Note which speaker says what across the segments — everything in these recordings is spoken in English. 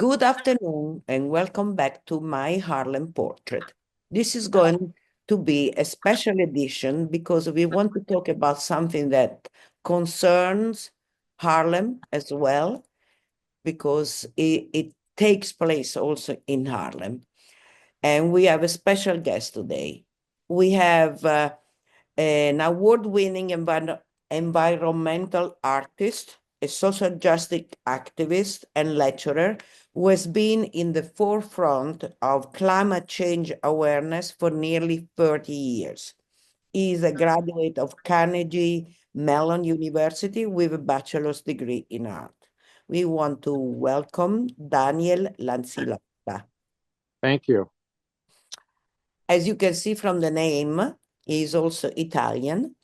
Speaker 1: Good afternoon and welcome back to my Harlem portrait. This is going to be a special edition because we want to talk about something that concerns Harlem as well, because it takes place also in Harlem. And we have a special guest today. We have an award-winning environmental artist, a social justice activist and lecturer who has been in the forefront of climate change awareness for nearly 30 years. He is a graduate of Carnegie Mellon University with a bachelor's degree in art. We want to welcome Daniel Lanzilotta.
Speaker 2: Thank you.
Speaker 1: As you can see from the name, he is also Italian.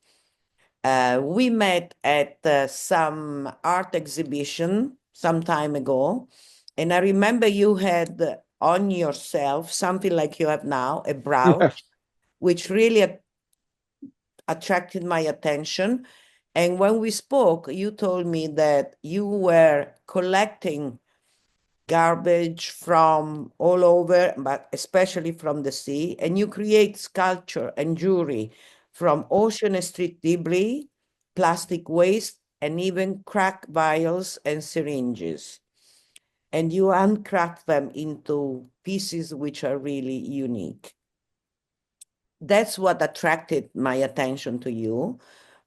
Speaker 1: We met at some art exhibition some time ago, and I remember you had on yourself something like you have now, a brooch, which really attracted my attention. And when we spoke, you told me that you were collecting garbage from all over, but especially from the sea, and you create sculpture and jewelry from ocean and street debris, plastic waste, and even cracked vials and syringes. And you handcraft them into pieces which are really unique. That's what attracted my attention to you,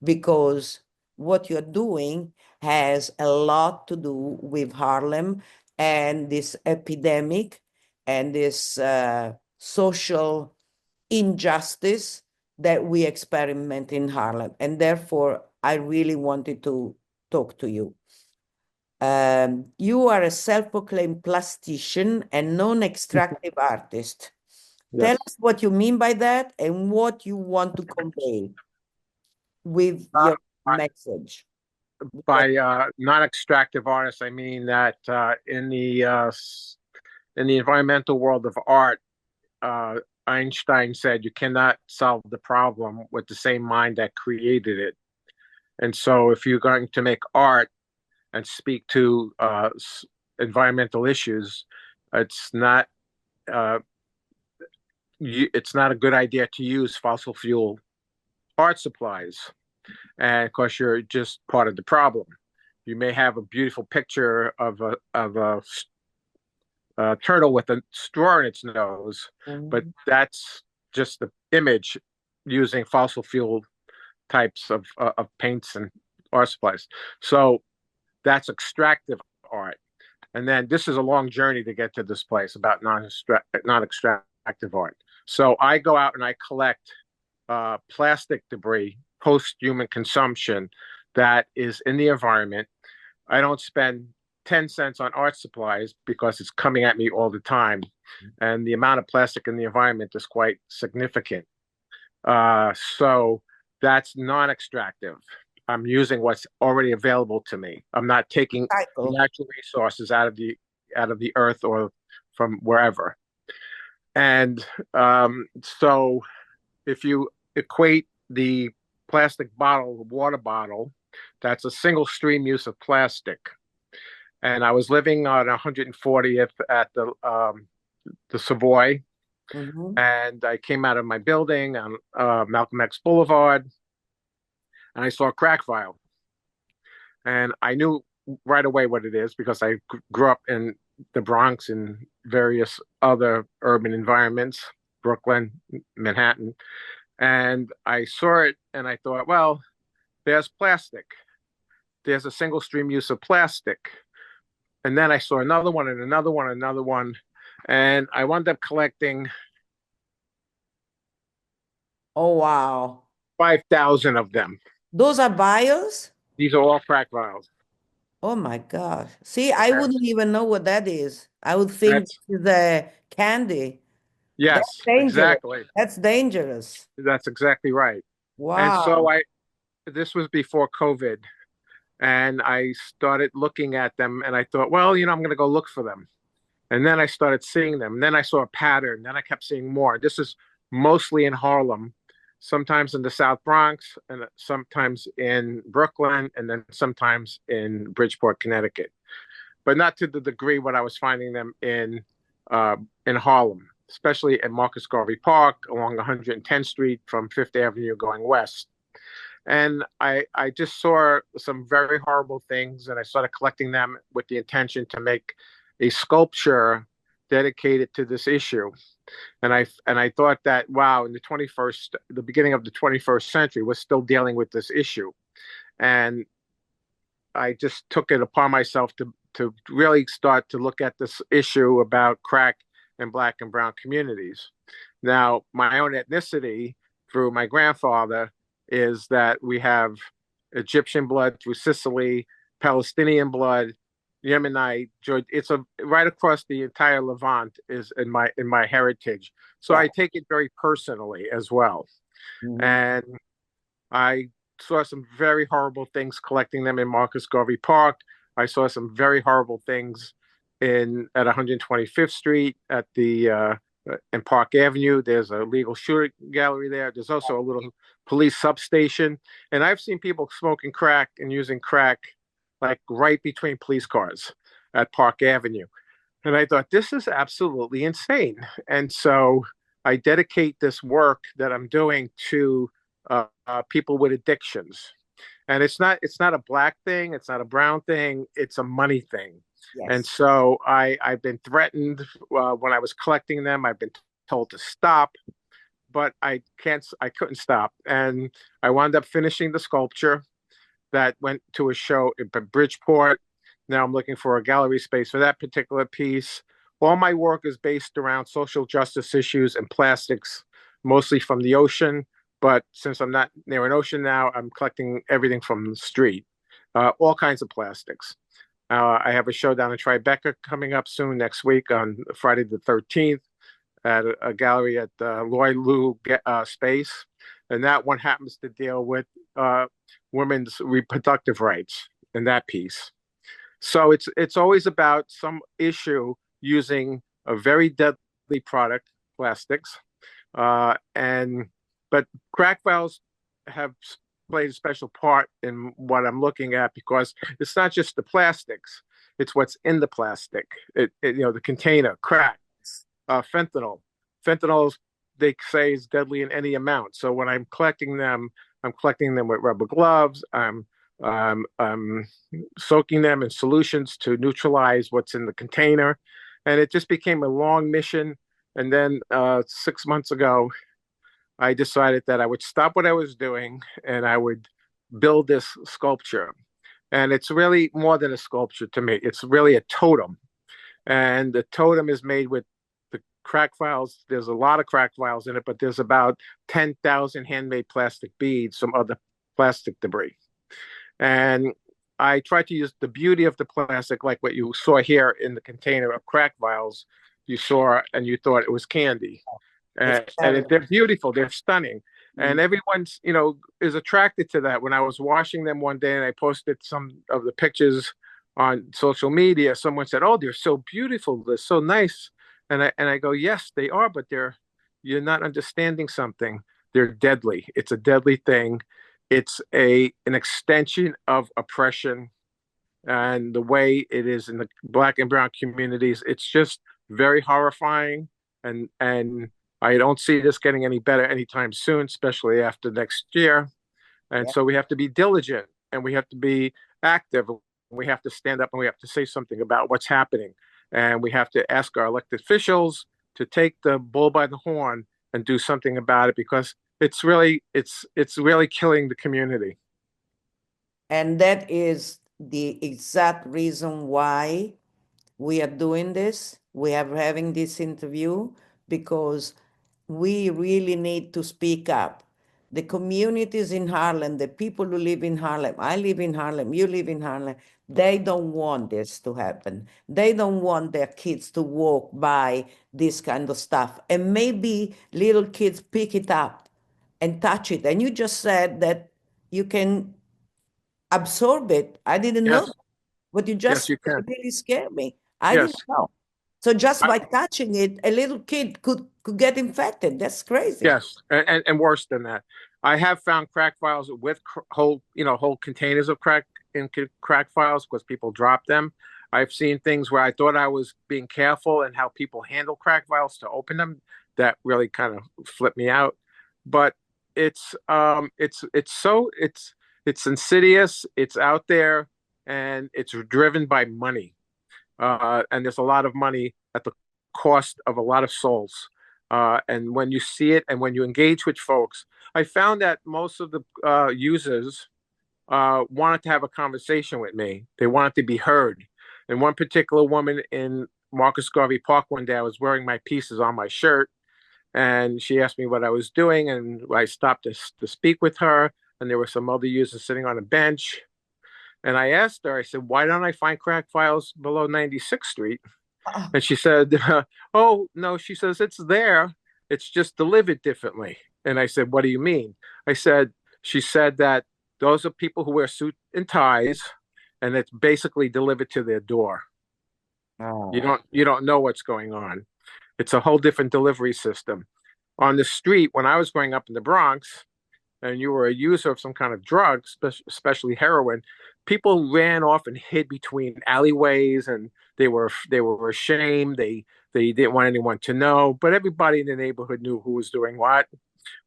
Speaker 1: because what you're doing has a lot to do with Harlem and this epidemic and this social injustice that we experiment in Harlem. And therefore, I really wanted to talk to you. You are a self-proclaimed plastician and non-extractive artist. Tell
Speaker 2: Yes.
Speaker 1: us what you mean by that and what you want to convey with
Speaker 2: Uh,
Speaker 1: your message.
Speaker 2: by non-extractive artists, I mean that in the environmental world of art, Einstein said you cannot solve the problem with the same mind that created it. And so, if you're going to make art and speak to environmental issues, it's not uh, it's not a good idea to use fossil fuel art supplies. And of course, you're just part of the problem. You may have a beautiful picture of a turtle with a straw in its nose, but
Speaker 1: Mhm.
Speaker 2: that's just the image using fossil fuel types of paints and art supplies. So that's extractive art. And then this is a long journey to get to this place about non-extractive art. So I go out and I collect plastic debris post-human consumption that is in the environment. I don't spend 10 cents on art supplies because it's coming at me all the time. And the amount of plastic in the environment is quite significant. So that's non-extractive. I'm using what's already available to me. I'm not taking
Speaker 1: Cycle.
Speaker 2: natural resources out of the earth or from wherever. And so if you equate the plastic bottle, the water bottle, that's a single stream use of plastic. And I was living on 140th at the Savoy,
Speaker 1: Mhm.
Speaker 2: and I came out of my building on Malcolm X Boulevard, and I saw a crack vial, and I knew right away what it is because I grew up in the Bronx and various other urban environments, Brooklyn, Manhattan, and I saw it, and I thought, well, there's plastic. There's a single stream use of plastic. And then I saw another one and another one, and another one. And I wound up collecting
Speaker 1: Oh, wow.
Speaker 2: 5,000 of them.
Speaker 1: Those are vials?
Speaker 2: These are all crack vials.
Speaker 1: Oh my gosh. See, I wouldn't even know what that is. I would think
Speaker 2: That's,
Speaker 1: it's a candy. That's
Speaker 2: yes,
Speaker 1: dangerous.
Speaker 2: exactly.
Speaker 1: That's dangerous.
Speaker 2: That's exactly right. And so
Speaker 1: Wow.
Speaker 2: this was before COVID. And I started looking at them and I thought, well, I'm going to go look for them. And then I started seeing them. And then I saw a pattern. Then I kept seeing more. This is mostly in Harlem, sometimes in the South Bronx, and sometimes in Brooklyn, and then sometimes in Bridgeport, Connecticut. but not to the degree what I was finding them in Harlem, especially at Marcus Garvey Park along 110th Street from Fifth Avenue going west. And I just saw some very horrible things, and I started collecting them with the intention to make a sculpture dedicated to this issue. And I thought that, wow, in the beginning of the 21st century, we're still dealing with this issue. And I just took it upon myself to really start to look at this issue about crack in Black and brown communities. Now, my own ethnicity through my grandfather is that we have Egyptian blood through Sicily, Palestinian blood, Yemenite, George. It's right across the entire Levant is in my heritage. So
Speaker 1: Yeah.
Speaker 2: I take it very personally as well.
Speaker 1: Mhm.
Speaker 2: And I saw some very horrible things collecting them in Marcus Garvey Park. I saw some very horrible things at 125th Street at the in Park Avenue. There's a legal shooting gallery there. There's also a little police substation, and I've seen people smoking crack and using crack like right between police cars at Park Avenue. And I thought, this is absolutely insane. And so I dedicate this work that I'm doing to people with addictions. And it's not a black thing, it's not a brown thing, it's a money thing. And
Speaker 1: Yes.
Speaker 2: so I've been threatened when I was collecting them. I've been told to stop, but I couldn't stop. And I wound up finishing the sculpture that went to a show in Bridgeport. Now I'm looking for a gallery space for that particular piece. All my work is based around social justice issues and plastics, mostly from the ocean. But since I'm not near an ocean now, I'm collecting everything from the street, all kinds of plastics. I have a show down in Tribeca coming up soon next week on Friday the 13th at a gallery at Loy Lu Space. And that one happens to deal with women's reproductive rights in that piece. So it's always about some issue using a very deadly product, plastics, and but crack vials have played a special part in what I'm looking at because it's not just the plastics; it's what's in the plastic. The container, crack, fentanyl. Fentanyl, they say, is deadly in any amount. So when I'm collecting them with rubber gloves. I'm soaking them in solutions to neutralize what's in the container. And it just became a long mission. And then 6 months ago, I decided that I would stop what I was doing and I would build this sculpture. And it's really more than a sculpture to me. It's really a totem. And the totem is made with the crack vials. There's a lot of crack vials in it, but there's about 10,000 handmade plastic beads from other plastic debris. And I tried to use the beauty of the plastic, like what you saw here in the container of crack vials. You saw and you thought it was candy. They're beautiful, they're stunning. And everyone's, is attracted to that. When I was washing them one day and I posted some of the pictures on social media, someone said, "Oh, they're so beautiful, they're so nice." And I go, "Yes, they are, but you're not understanding something. They're deadly. It's a deadly thing. It's an extension of oppression and the way it is in the Black and brown communities. It's just very horrifying, and I don't see this getting any better anytime soon, especially after next year. And
Speaker 1: Yeah.
Speaker 2: so we have to be diligent and we have to be active. We have to stand up and we have to say something about what's happening. And we have to ask our elected officials to take the bull by the horn and do something about it because it's really killing the community.
Speaker 1: And that is the exact reason why we are doing this. We are having this interview because we really need to speak up. The communities in Harlem, the people who live in Harlem, I live in Harlem, you live in Harlem, they don't want this to happen. They don't want their kids to walk by this kind of stuff. And maybe little kids pick it up and touch it. And you just said that you can absorb it. I didn't know.
Speaker 2: Yes,
Speaker 1: What you
Speaker 2: yes,
Speaker 1: just
Speaker 2: you can.
Speaker 1: really scared me. I
Speaker 2: Yes.
Speaker 1: didn't know. So just
Speaker 2: I,
Speaker 1: by touching it, a little kid could get infected. That's crazy.
Speaker 2: yes, and worse than that. I have found crack files with whole containers of crack in crack files because people drop them. I've seen things where I thought I was being careful and how people handle crack vials to open them. That really kind of flipped me out. But it's insidious. It's out there, and it's driven by money. And there's a lot of money at the cost of a lot of souls. And when you see it, and when you engage with folks, I found that most of the users wanted to have a conversation with me. They wanted to be heard. And one particular woman in Marcus Garvey Park one day, I was wearing my pieces on my shirt, and she asked me what I was doing, and I stopped to speak with her. And there were some other users sitting on a bench. And I asked her, I said, why don't I find crack files below 96th Street?
Speaker 1: Ah,
Speaker 2: And she said, oh, no, she says, it's there. It's just delivered differently. And I said, what do you mean? I said, she said that those are people who wear suits and ties, and it's basically delivered to their door.
Speaker 1: oh,
Speaker 2: You don't know what's going on. It's a whole different delivery system. On the street, when I was growing up in the Bronx, and you were a user of some kind of drug, especially heroin, people ran off and hid between alleyways, and they were ashamed. They didn't want anyone to know, but everybody in the neighborhood knew who was doing what.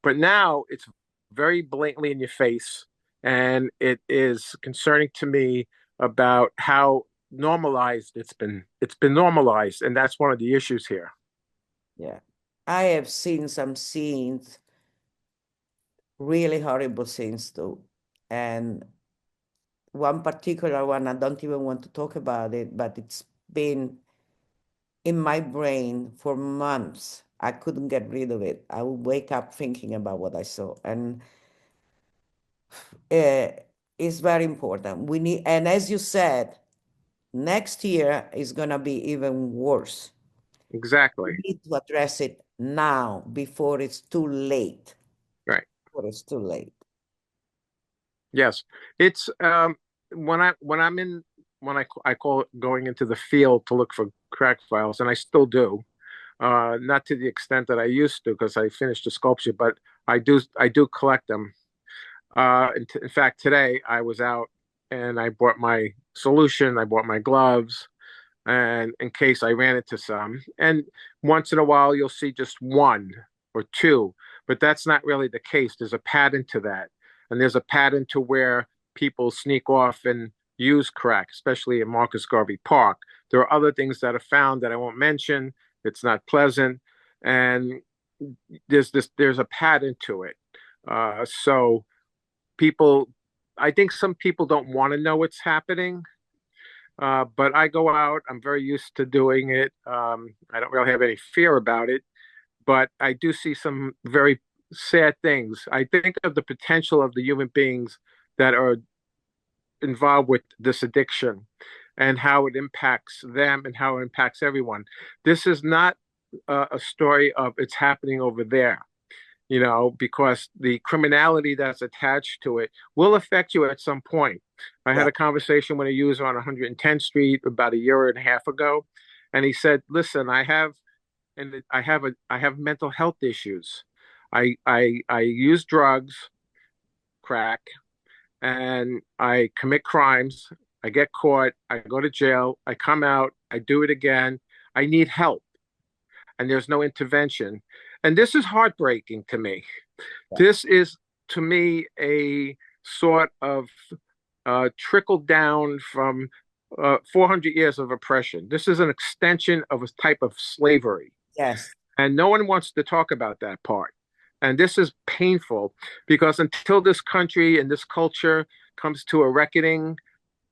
Speaker 2: But now it's very blatantly in your face, and it is concerning to me about how normalized it's been. It's been normalized, and that's one of the issues here.
Speaker 1: yeah. I have seen some scenes, really horrible scenes too. And one particular one, I don't even want to talk about it, but it's been in my brain for months. I couldn't get rid of it. I would wake up thinking about what I saw. And uh, it's very important. We need, and as you said, next year is going to be even worse. We
Speaker 2: Exactly.
Speaker 1: need to address it now before it's too late.
Speaker 2: Right.
Speaker 1: Before it's too late.
Speaker 2: Yes, it's when I'm in when I call it going into the field to look for crack files, and I still do. Not to the extent that I used to because I finished the sculpture, but I do collect them. In fact, today I was out and I bought my solution, I bought my gloves, and in case I ran into some. And once in a while you'll see just one or two, but that's not really the case. There's a pattern to that, and there's a pattern to where people sneak off and use crack, especially in Marcus Garvey Park. There are other things that are found that I won't mention. It's not pleasant, and there's a pattern to it. So people, I think some people don't want to know what's happening, but I go out. I'm very used to doing it. I don't really have any fear about it, but I do see some very sad things. I think of the potential of the human beings that are involved with this addiction and how it impacts them and how it impacts everyone. This is not a story of it's happening over there, because the criminality that's attached to it will affect you at some point. I had
Speaker 1: Yeah.
Speaker 2: a conversation with a user on 110th Street about a year and a half ago, and he said, "Listen, I have mental health issues. I use drugs, crack, and I commit crimes. I get caught. I go to jail. I come out. I do it again. I need help, and there's no intervention." And this is heartbreaking to me.
Speaker 1: Yeah.
Speaker 2: This is, to me, a sort of trickle down from 400 years of oppression. This is an extension of a type of slavery.
Speaker 1: Yes.
Speaker 2: And no one wants to talk about that part. And this is painful because until this country and this culture comes to a reckoning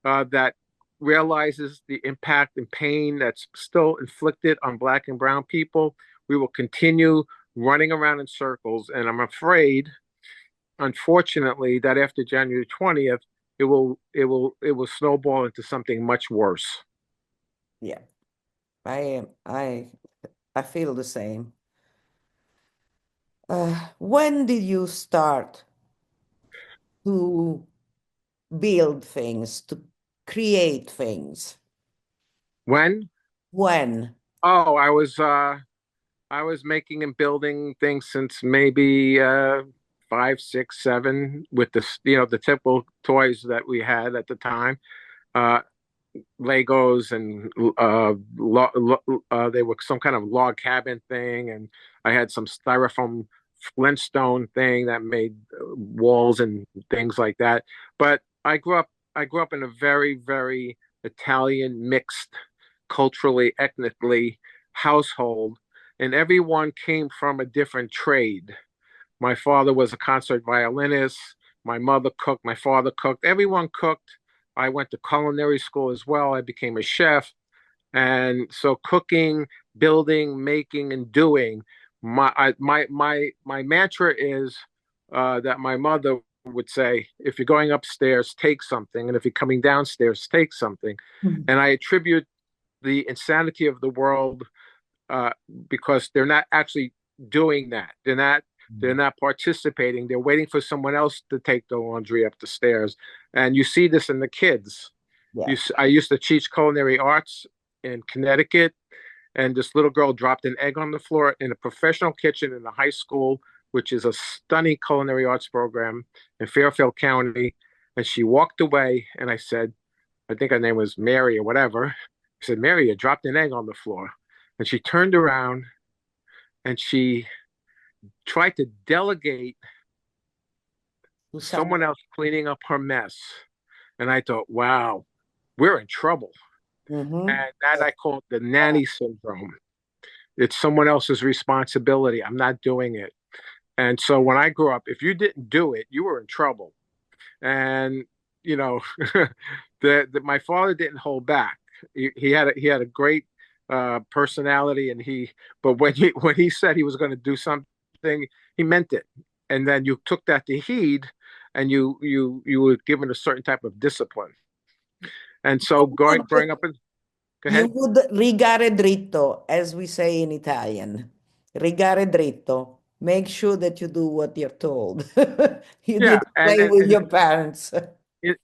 Speaker 2: that realizes the impact and pain that's still inflicted on Black and Brown people, we will continue running around in circles. And I'm afraid, unfortunately, that after January 20th, it will snowball into something much worse.
Speaker 1: Yeah. I am. I feel the same. When did you start to build things, to create things?
Speaker 2: When?
Speaker 1: When?
Speaker 2: Oh, I was making and building things since maybe 5, 6, 7 with the the typical toys that we had at the time. Uh, Legos and they were some kind of log cabin thing, and I had some styrofoam Flintstone thing that made walls and things like that. But I grew up in a very, very Italian mixed culturally, ethnically household, and everyone came from a different trade. My father was a concert violinist. My mother cooked. My father cooked. Everyone cooked. I went to culinary school as well. I became a chef. And so cooking, building, making, and doing. My mantra is that my mother would say, if you're going upstairs, take something. And if you're coming downstairs, take something.
Speaker 1: Mhm.
Speaker 2: And I attribute the insanity of the world uh, because they're not actually doing that. They're not participating. They're waiting for someone else to take the laundry up the stairs. And you see this in the kids.
Speaker 1: Yeah.
Speaker 2: I used to teach culinary arts in Connecticut, and this little girl dropped an egg on the floor in a professional kitchen in a high school, which is a stunning culinary arts program in Fairfield County. And she walked away, and I said, I think her name was Mary or whatever. I said, Mary, you dropped an egg on the floor. And she turned around and she tried to delegate
Speaker 1: To
Speaker 2: someone
Speaker 1: someone.
Speaker 2: else cleaning up her mess. And I thought, wow, we're in trouble.
Speaker 1: Mm-hmm.
Speaker 2: And that I call it the nanny syndrome. It's someone else's responsibility. I'm not doing it. And so when I grew up, if you didn't do it, you were in trouble. And you know, my father didn't hold back. He had a great personality, and but when he said he was going to do something, he meant it. And then you took that to heed, and you were given a certain type of discipline. And so growing up in, go
Speaker 1: You
Speaker 2: ahead.
Speaker 1: would rigare dritto, as we say in Italian. Rigare dritto. Make sure that you do what you're told. You
Speaker 2: Yeah,
Speaker 1: didn't play with your parents.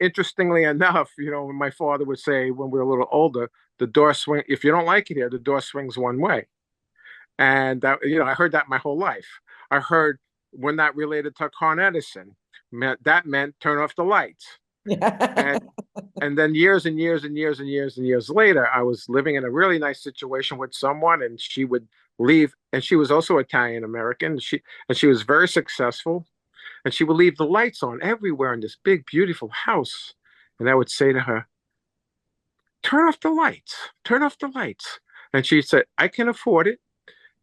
Speaker 2: interestingly enough, my father would say when we were a little older, the door swing. If you don't like it here, the door swings one way. And that, I heard that my whole life. I heard we're not related to Con Edison. That meant turn off the lights. And and then years and years and years and years and years later, I was living in a really nice situation with someone, and she would leave, and she was also Italian American. She was very successful, and she would leave the lights on everywhere in this big, beautiful house. And I would say to her, turn off the lights, turn off the lights. And she said, I can afford it.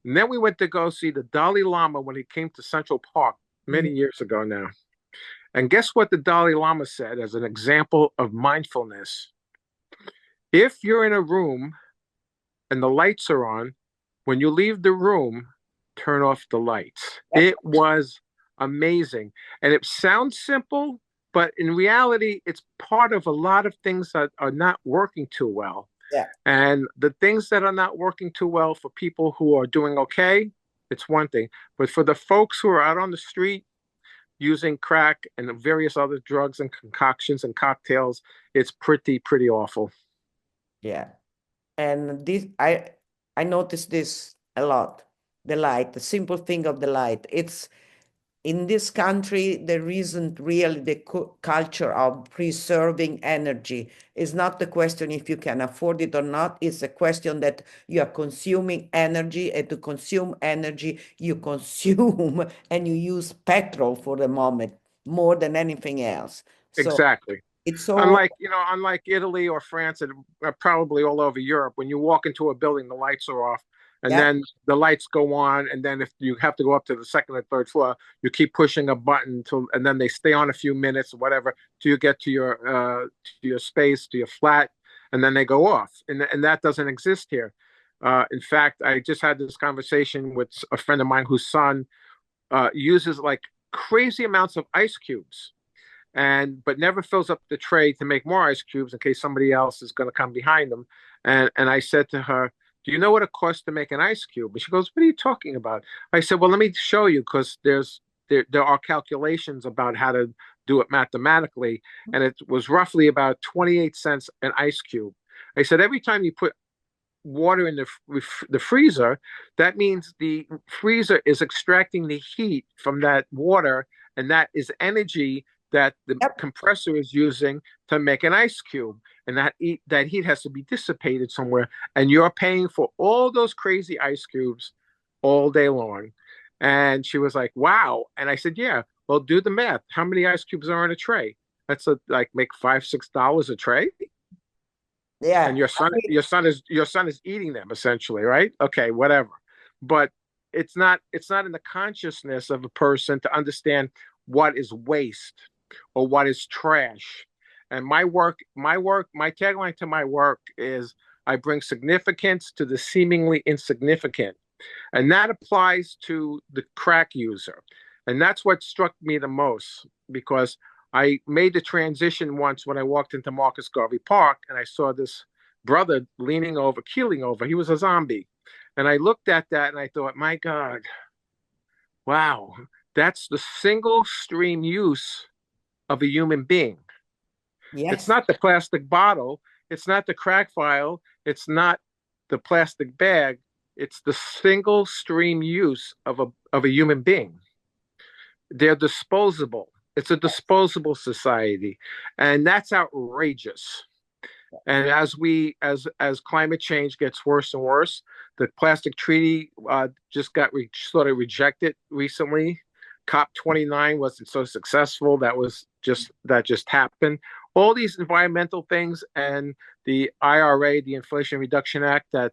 Speaker 2: And then we went to go see the Dalai Lama when he came to Central Park many years ago now. And guess what the Dalai Lama said as an example of mindfulness? If you're in a room and the lights are on, when you leave the room, turn off the lights.
Speaker 1: Yep.
Speaker 2: It was amazing. And it sounds simple, but in reality, it's part of a lot of things that are not working too well.
Speaker 1: Yeah.
Speaker 2: And the things that are not working too well for people who are doing okay, it's one thing. But for the folks who are out on the street using crack and various other drugs and concoctions and cocktails, it's pretty, pretty awful.
Speaker 1: Yeah. And this, I noticed this a lot. The light, the simple thing of the light. It's in this country, there isn't really the culture of preserving energy. It's not the question if you can afford it or not. It's a question that you are consuming energy, and to consume energy, you consume and you use petrol for the moment more than anything else. So
Speaker 2: Exactly.
Speaker 1: it's so,
Speaker 2: Unlike Italy or France and probably all over Europe, when you walk into a building, the lights are off, and
Speaker 1: yeah,
Speaker 2: then the lights go on, and then if you have to go up to the second or third floor, you keep pushing a button till, and then they stay on a few minutes or whatever till you get to your space, to your flat, and then they go off, and that doesn't exist here. In fact, I just had this conversation with a friend of mine whose son uses like crazy amounts of ice cubes but never fills up the tray to make more ice cubes in case somebody else is going to come behind them. And I said to her, do you know what it costs to make an ice cube? And she goes, what are you talking about? I said, well, let me show you, because there are calculations about how to do it mathematically, and it was roughly about 28 cents an ice cube. I said, every time you put water in the freezer, that means the freezer is extracting the heat from that water, and that is energy that the
Speaker 1: yep,
Speaker 2: compressor is using to make an ice cube. and that heat has to be dissipated somewhere, and you're paying for all those crazy ice cubes all day long. And she was like, wow. And I said, yeah, well, do the math. How many ice cubes are in a tray? That's like make $5-6 a tray. And
Speaker 1: Yeah.
Speaker 2: your son is eating them essentially, right? Okay, whatever. But it's not in the consciousness of a person to understand what is waste or what is trash. And my tagline to my work is I bring significance to the seemingly insignificant. And that applies to the crack user. And that's what struck me the most because I made the transition once when I walked into Marcus Garvey Park and I saw this brother leaning over, keeling over. He was a zombie. And I looked at that and I thought, my God, wow, that's the single stream use of a human being. It's
Speaker 1: Yes.
Speaker 2: not the plastic bottle, it's not the crack vial, it's not the plastic bag, it's the single stream use of a human being. They're disposable. It's a disposable society, and that's outrageous. And as climate change gets worse and worse, the plastic treaty just got sort of rejected recently. COP 29 wasn't so successful. That just happened. All these environmental things and the IRA, the Inflation Reduction Act, that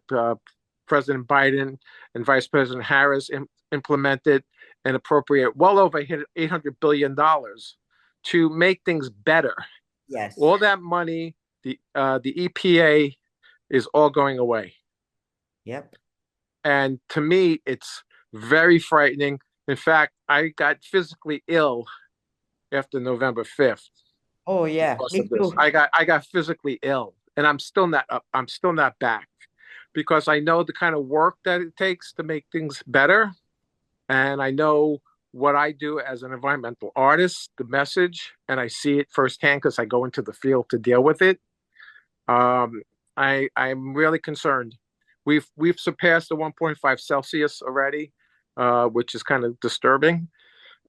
Speaker 2: President Biden and Vice President Harris implemented and appropriate well over $800 billion to make things better.
Speaker 1: Yes.
Speaker 2: All that money, the EPA is all going away.
Speaker 1: Yep.
Speaker 2: And to me, it's very frightening. In fact, I got physically ill after November 5th
Speaker 1: Oh yeah,
Speaker 2: because
Speaker 1: me
Speaker 2: of this.
Speaker 1: too.
Speaker 2: I got physically ill, and I'm still not up. I'm still not back because I know the kind of work that it takes to make things better, and I know what I do as an environmental artist, the message, and I see it firsthand because I go into the field to deal with it. Um, I'm really concerned. We've surpassed the 1.5 Celsius already, which is kind of disturbing.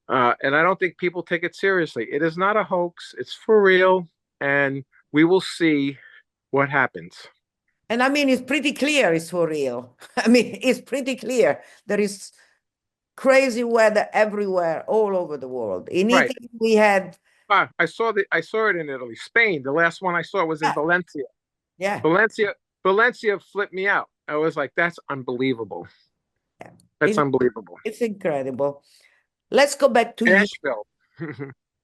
Speaker 2: And I don't think people take it seriously. It is not a hoax. It's for real, and we will see what happens.
Speaker 1: And I mean, it's pretty clear it's for real. I mean, it's pretty clear. There is crazy weather everywhere, all over the world. In
Speaker 2: Right.
Speaker 1: Italy, we had,
Speaker 2: I saw it in Italy, Spain. The last one I saw was in
Speaker 1: yeah,
Speaker 2: Valencia.
Speaker 1: yeah,
Speaker 2: Valencia, Valencia flipped me out. I was like, that's unbelievable.
Speaker 1: yeah.
Speaker 2: That's
Speaker 1: It,
Speaker 2: unbelievable.
Speaker 1: it's incredible. Let's go back to you.
Speaker 2: Nashville.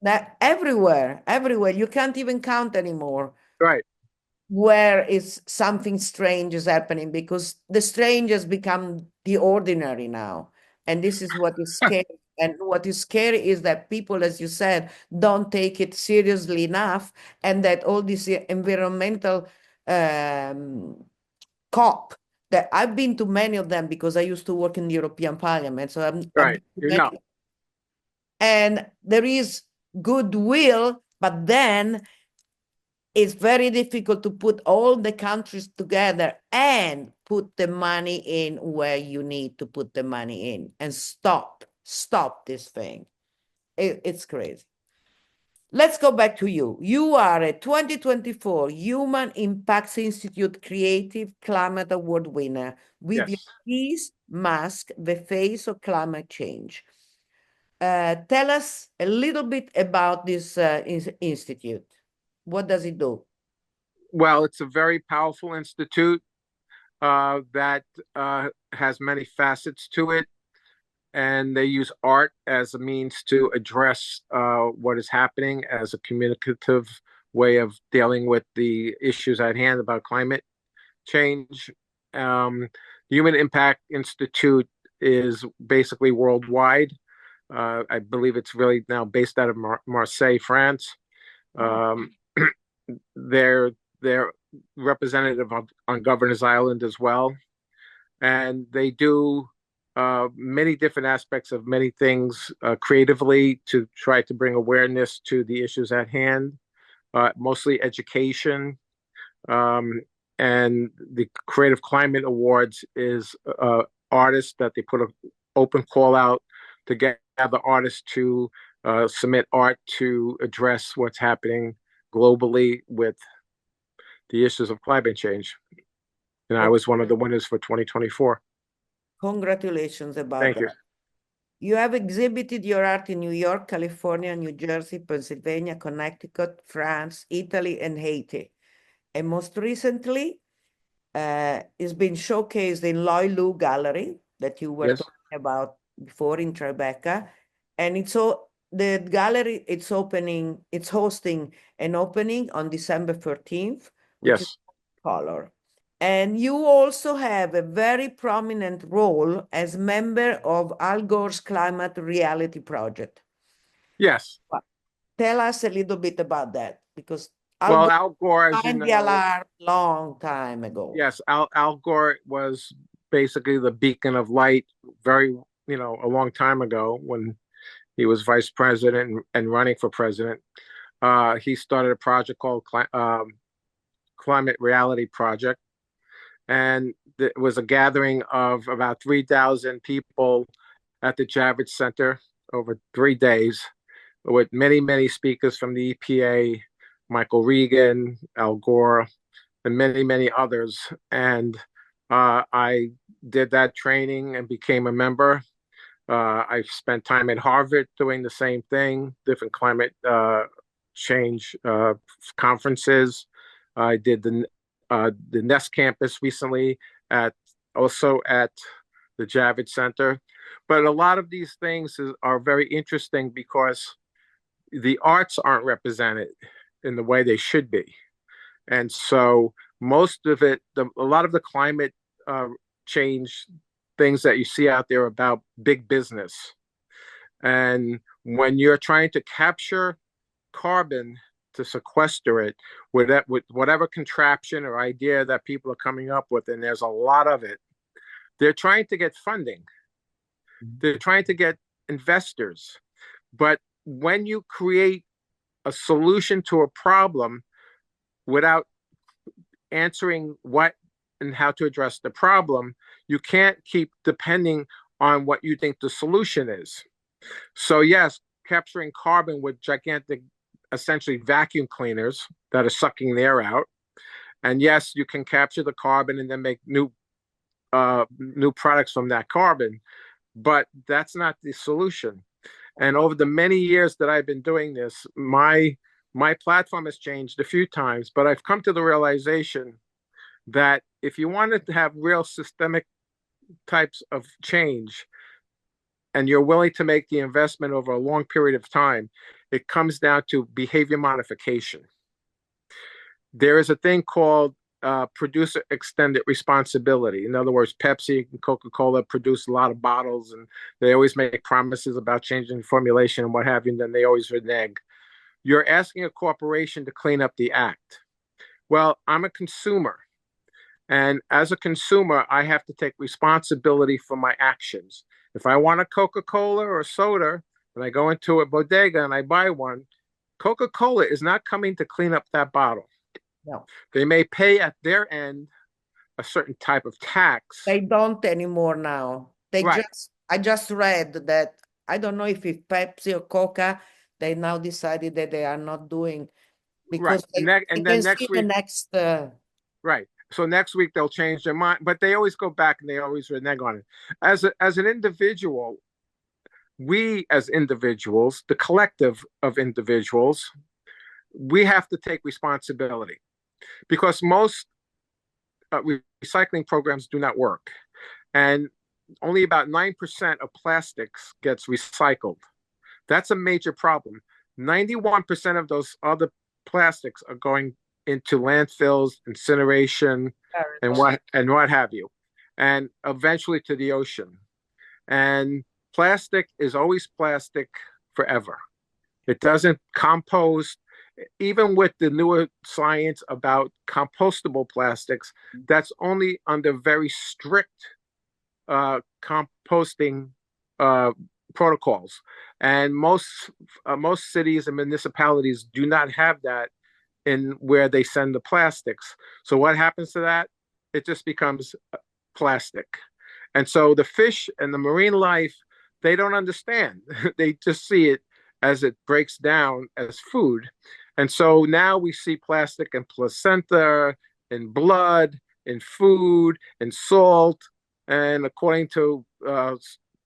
Speaker 1: That everywhere, everywhere, you can't even count anymore
Speaker 2: Right.
Speaker 1: where is something strange is happening because the strange has become the ordinary now. And this is what is scary. And what is scary is that people, as you said, don't take it seriously enough, and that all this environmental um, COP, that I've been to many of them because I used to work in the European Parliament. So I've
Speaker 2: Right.
Speaker 1: been to many, and there is goodwill, but then it's very difficult to put all the countries together and put the money in where you need to put the money in and stop this thing. It's crazy. Let's go back to you. You are a 2024 Human Impacts Institute Creative Climate Award winner with your
Speaker 2: Yes.
Speaker 1: piece, Mask, the Face of Climate Change. Tell us a little bit about this institute. What does it do?
Speaker 2: Well, it's a very powerful institute that has many facets to it, and they use art as a means to address what is happening as a communicative way of dealing with the issues at hand about climate change. Human Impact Institute is basically worldwide. I believe it's really now based out of Marseille, France. Um, they're representative on Governor's Island as well, and they do many different aspects of many things creatively to try to bring awareness to the issues at hand, mostly education. Um, and the Creative Climate Awards is artists that they put an open call out to get the artists to submit art to address what's happening globally with the issues of climate change. And I
Speaker 1: Well,
Speaker 2: was one of the winners for 2024.
Speaker 1: congratulations about
Speaker 2: Thank
Speaker 1: that.
Speaker 2: you.
Speaker 1: You have exhibited your art in New York, California, New Jersey, Pennsylvania, Connecticut, France, Italy, and Haiti. And most recently, it's been showcased in Loy Lu Gallery that you were
Speaker 2: Yes.
Speaker 1: talking about before in Tribeca. And the gallery, it's hosting an opening on December 13th, which is
Speaker 2: Yes.
Speaker 1: color. And you also have a very prominent role as member of Al Gore's Climate Reality Project.
Speaker 2: Yes.
Speaker 1: Tell us a little bit about that, because Al
Speaker 2: Well,
Speaker 1: Gore
Speaker 2: Al Gore, as you
Speaker 1: signed the
Speaker 2: know,
Speaker 1: alarm long time ago.
Speaker 2: yes, Al Gore was basically the beacon of light very, a long time ago when he was vice president and running for president. He started a project called Climate Reality Project, and it was a gathering of about 3,000 people at the Javits Center over 3 days with many, many speakers from the EPA, Michael Regan, Al Gore, and many, many others. And I did that training and became a member. I spent time at Harvard doing the same thing, different climate change conferences. I did the Nest campus recently also at the Javits Center. But a lot of these things are very interesting because the arts aren't represented in the way they should be. And so most of it, a lot of the climate change things that you see out there about big business. And when you're trying to capture carbon to sequester it with whatever contraption or idea that people are coming up with, and there's a lot of it, they're trying to get funding. They're trying to get investors. But when you create a solution to a problem without answering what and how to address the problem, you can't keep depending on what you think the solution is. So yes, capturing carbon with gigantic, essentially vacuum cleaners that are sucking the air out. And yes, you can capture the carbon and then make new products from that carbon, but that's not the solution. And over the many years that I've been doing this, my platform has changed a few times, but I've come to the realization that if you wanted to have real systemic types of change and you're willing to make the investment over a long period of time, it comes down to behavior modification. There is a thing called producer extended responsibility. In other words, Pepsi and Coca-Cola produce a lot of bottles and they always make promises about changing formulation and what have you, and then they always renege. You're asking a corporation to clean up the act. Well, I'm a consumer. And as a consumer, I have to take responsibility for my actions. If I want a Coca-Cola or a soda, and I go into a bodega and I buy one, Coca-Cola is not coming to clean up that bottle.
Speaker 1: No.
Speaker 2: They may pay at their end a certain type of tax.
Speaker 1: They don't anymore now. I just read that, I don't know if it's Pepsi or Coca, they now decided that they are not doing, because
Speaker 2: Right.
Speaker 1: they
Speaker 2: Then
Speaker 1: can see
Speaker 2: next
Speaker 1: the
Speaker 2: week,
Speaker 1: next.
Speaker 2: right. So next week they'll change their mind, but they always go back and they always renege on it. As an individual, we as individuals, the collective of individuals, we have to take responsibility because most recycling programs do not work. And only about 9% of plastics gets recycled. That's a major problem. 91% of those other plastics are going into landfills, incineration, and what have you, and eventually to the ocean. And plastic is always plastic forever. It doesn't compost. Even with the newer science about compostable plastics, that's only under very strict composting protocols. And most cities and municipalities do not have that in where they send the plastics. So what happens to that? It just becomes plastic. And so the fish and the marine life, they don't understand. They just see it as it breaks down as food. And so now we see plastic in placenta, in blood, in food, in salt, and according to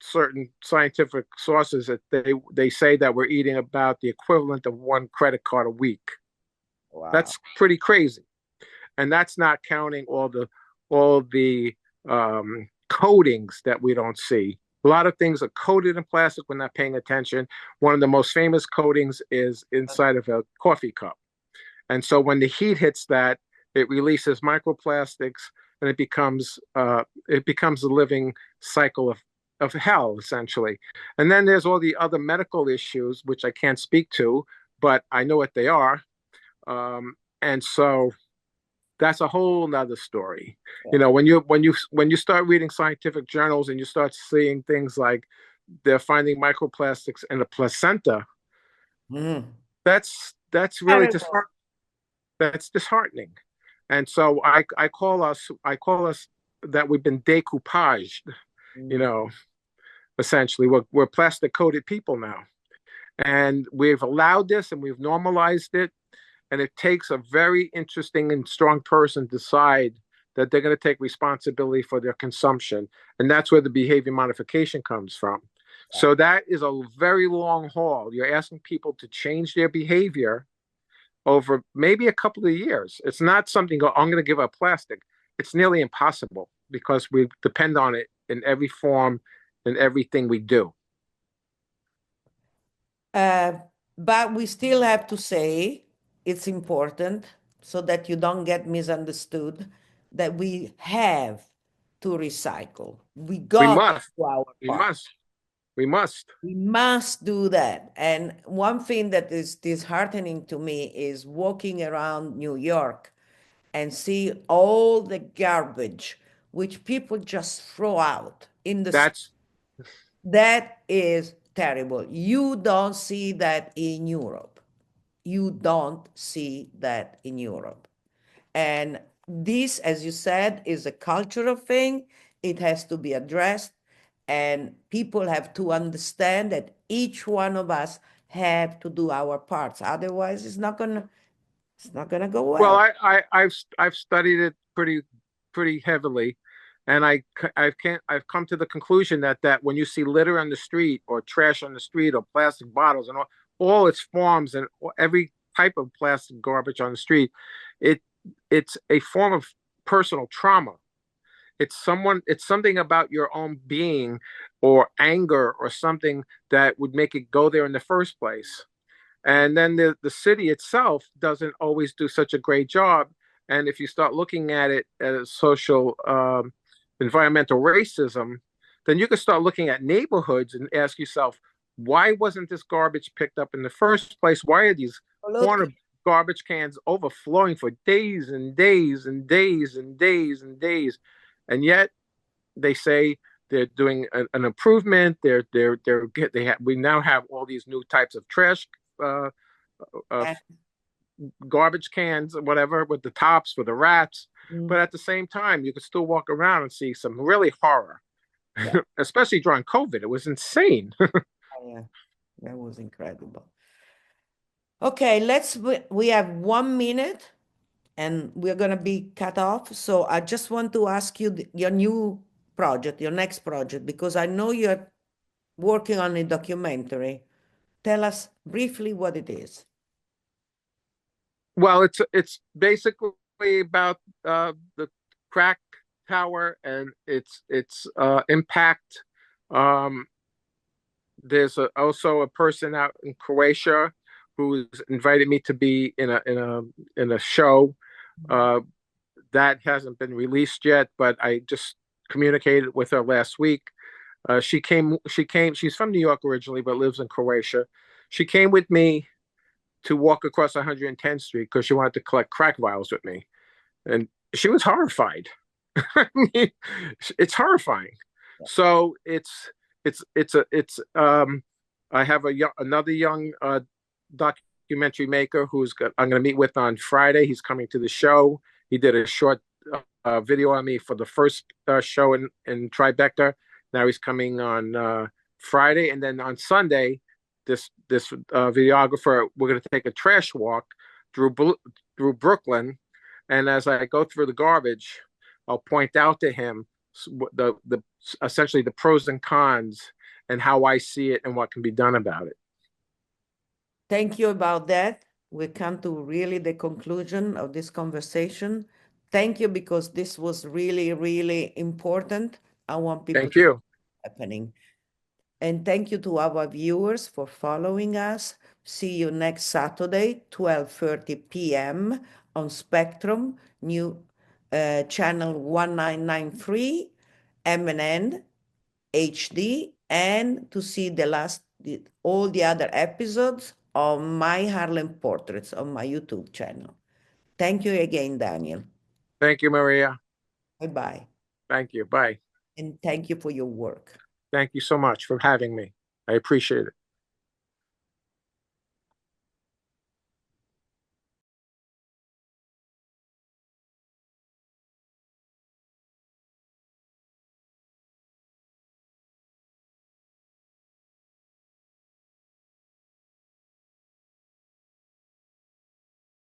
Speaker 2: certain scientific sources, that they say that we're eating about the equivalent of one credit card a week.
Speaker 1: Wow.
Speaker 2: That's pretty crazy, and that's not counting all the coatings that we don't see. A lot of things are coated in plastic. We're not paying attention. One of the most famous coatings is inside of a coffee cup. And so when the heat hits that, it releases microplastics, and it becomes a living cycle of hell, essentially. And then there's all the other medical issues, which I can't speak to, but I know what they are. And so that's a whole nother story.
Speaker 1: Yeah.
Speaker 2: You know, when you start reading scientific journals and you start seeing things like they're finding microplastics in the placenta,
Speaker 1: Mm.
Speaker 2: that's really
Speaker 1: Terrible.
Speaker 2: that's disheartening. And so I call us that we've been decoupaged, you
Speaker 1: Mm.
Speaker 2: know, essentially. We're plastic coated people now. And we've allowed this and we've normalized it. And it takes a very interesting and strong person to decide that they're going to take responsibility for their consumption. And that's where the behavior modification comes from. So that is a very long haul. You're asking people to change their behavior over maybe a couple of years. It's not something, oh, I'm going to give up plastic. It's nearly impossible because we depend on it in every form and everything we do.
Speaker 1: Uh, but we still have to say it's important so that you don't get misunderstood that we have to recycle. We
Speaker 2: We
Speaker 1: got to
Speaker 2: must,
Speaker 1: do our
Speaker 2: we
Speaker 1: part.
Speaker 2: must, we must.
Speaker 1: We must do that. And one thing that is disheartening to me is walking around New York and see all the garbage which people just throw out in the street.
Speaker 2: That's
Speaker 1: That is terrible. You don't see that in Europe. You don't see that in Europe. And this, as you said, is a cultural thing. It has to be addressed. And people have to understand that each one of us have to do our parts. Otherwise, it's not gonna go
Speaker 2: Well,
Speaker 1: well.
Speaker 2: I've studied it pretty heavily, and I've come to the conclusion that when you see litter on the street or trash on the street or plastic bottles and all its forms and every type of plastic garbage on the street, it it's a form of personal trauma. It's something about your own being or anger or something that would make it go there in the first place. And then the city itself doesn't always do such a great job. And if you start looking at it as social environmental racism, then you can start looking at neighborhoods and ask yourself, why wasn't this garbage picked up in the first place? Why are these corner
Speaker 1: Absolutely.
Speaker 2: garbage cans overflowing for days and days and days and days and days? And yet they say they're doing an improvement. We now have all these new types of trash uh, of
Speaker 1: Yeah.
Speaker 2: garbage cans or whatever with the tops for the rats.
Speaker 1: Mm.
Speaker 2: But at the same time, you could still walk around and see some really horror,
Speaker 1: Yeah.
Speaker 2: especially during COVID. It was insane.
Speaker 1: Yeah. That was incredible. Okay, we have 1 minute and we're going to be cut off. So I just want to ask you your new project, your next project, because I know you're working on a documentary. Tell us briefly what it is.
Speaker 2: Well, it's basically about the crack tower and its impact. Um, there's also a person out in Croatia who's invited me to be in a show uh, that hasn't been released yet, but I just communicated with her last week. She's from New York originally, but lives in Croatia. She came with me to walk across 110th Street because she wanted to collect crack vials with me. And she was horrified. I mean, it's horrifying. So it's I have another young documentary maker I'm going to meet with on Friday. He's coming to the show. He did a short video on me for the first show in Tribeca. Now he's coming on Friday, and then on Sunday, this videographer, we're going to take a trash walk through through Brooklyn, and as I go through the garbage, I'll point out to him the essentially the pros and cons and how I see it and what can be done about it.
Speaker 1: Thank you about that. We come to really the conclusion of this conversation. Thank you, because this was really, really important. I want people
Speaker 2: Thank
Speaker 1: to know
Speaker 2: you.
Speaker 1: what's happening. And thank you to our viewers for following us. See you next Saturday, 12:30 p.m. on Spectrum, new channel 1993, MNN HD, and to see all the other episodes of my Harlem Portraits on my YouTube channel. Thank you again, Daniel.
Speaker 2: Thank you, Maria.
Speaker 1: Bye-bye.
Speaker 2: Thank you. Bye.
Speaker 1: And thank you for your work.
Speaker 2: Thank you so much for having me. I appreciate it.